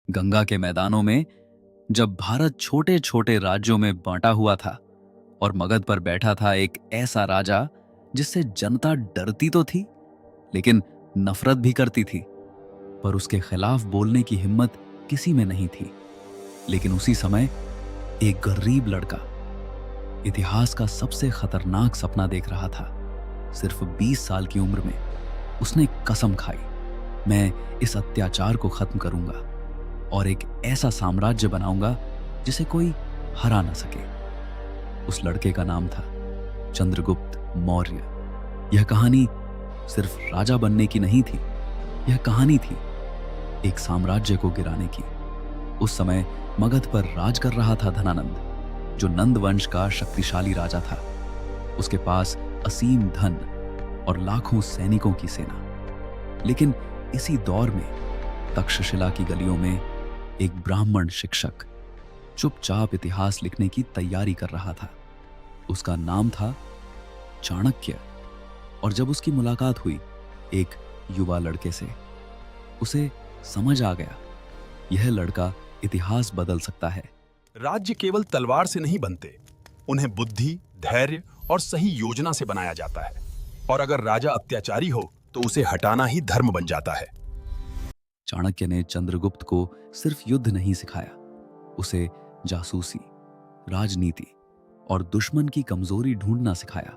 गंगा के मैदानों में जब भारत छोटे छोटे राज्यों में बांटा हुआ था और मगध पर बैठा था एक ऐसा राजा जिससे जनता डरती तो थी लेकिन नफरत भी करती थी, पर उसके खिलाफ बोलने की हिम्मत किसी में नहीं थी। लेकिन उसी समय एक गरीब लड़का इतिहास का सबसे खतरनाक सपना देख रहा था। सिर्फ 20 साल की उम्र में उसने कसम खाई, मैं इस अत्याचार को खत्म करूंगा और एक ऐसा साम्राज्य बनाऊंगा जिसे कोई हरा ना सके। उस लड़के का नाम था चंद्रगुप्त मौर्य। यह कहानी सिर्फ राजा बनने की नहीं थी, यह कहानी थी एक साम्राज्य को गिराने की। उस समय मगध पर राज कर रहा था धनानंद, जो नंद वंश का शक्तिशाली राजा था। उसके पास असीम धन और लाखों सैनिकों की सेना। लेकिन इसी दौर में तक्षशिला की गलियों में एक ब्राह्मण शिक्षक चुपचाप इतिहास लिखने की तैयारी कर रहा था। उसका नाम था चाणक्य। और जब उसकी मुलाकात हुई एक युवा लड़के से, उसे समझ आ गया यह लड़का इतिहास बदल सकता है। राज्य केवल तलवार से नहीं बनते, उन्हें बुद्धि, धैर्य और सही योजना से बनाया जाता है। और अगर राजा अत्याचारी हो तो उसे हटाना ही धर्म बन जाता है। चाणक्य ने चंद्रगुप्त को सिर्फ युद्ध नहीं सिखाया, उसे जासूसी, राजनीति और दुश्मन की कमजोरी ढूंढना सिखाया।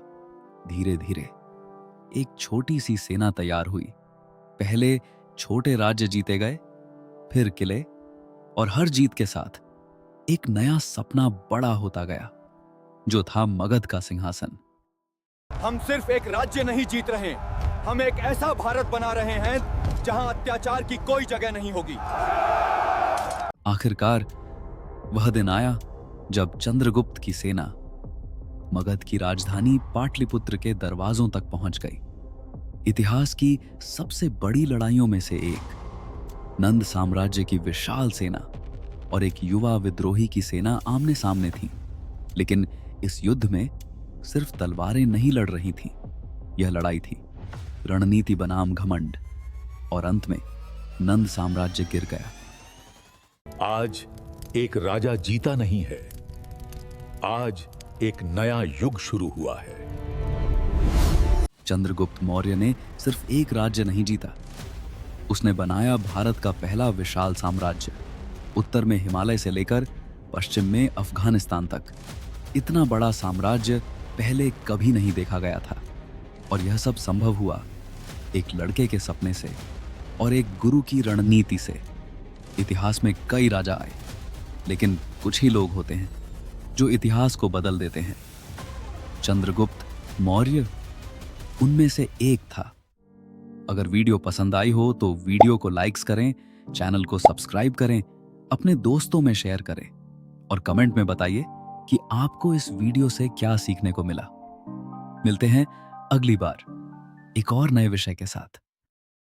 धीरे धीरे एक छोटी सी सेना तैयार हुई। पहले छोटे राज्य जीते गए, फिर किले, और हर जीत के साथ एक नया सपना बड़ा होता गया, जो था मगध का सिंहासन। हम सिर्फ एक राज्य नहीं जीत रहे, हम एक ऐसा भारत बना रहे हैं जहां अत्याचार की कोई जगह नहीं होगी। आखिरकार वह दिन आया जब चंद्रगुप्त की सेना मगध की राजधानी पाटलिपुत्र के दरवाजों तक पहुंच गई। इतिहास की सबसे बड़ी लड़ाइयों में से एक, नंद साम्राज्य की विशाल सेना और एक युवा विद्रोही की सेना आमने सामने थी। लेकिन इस युद्ध में सिर्फ तलवारें नहीं लड़ रही थीं, यह लड़ाई थी रणनीति बनाम घमंड, और अंत में नंद साम्राज्य गिर गया। आज एक राजा जीता नहीं है, आज एक नया युग शुरू हुआ है। चंद्रगुप्त मौर्य ने सिर्फ एक राज्य नहीं जीता, उसने बनाया भारत का पहला विशाल साम्राज्य। उत्तर में हिमालय से लेकर पश्चिम में अफगानिस्तान तक इतना बड़ा साम्राज्य पहले कभी नहीं देखा गया था। और यह सब संभव हुआ एक लड़के के सपने से और एक गुरु की रणनीति से। इतिहास में कई राजा आए, लेकिन कुछ ही लोग होते हैं जो इतिहास को बदल देते हैं। चंद्रगुप्त मौर्य उनमें से एक था। अगर वीडियो पसंद आई हो तो वीडियो को लाइक्स करें, चैनल को सब्सक्राइब करें, अपने दोस्तों में शेयर करें और कमेंट में बताइए कि आपको इस वीडियो से क्या सीखने को मिला। मिलते हैं अगली बार एक और नए विषय के साथ।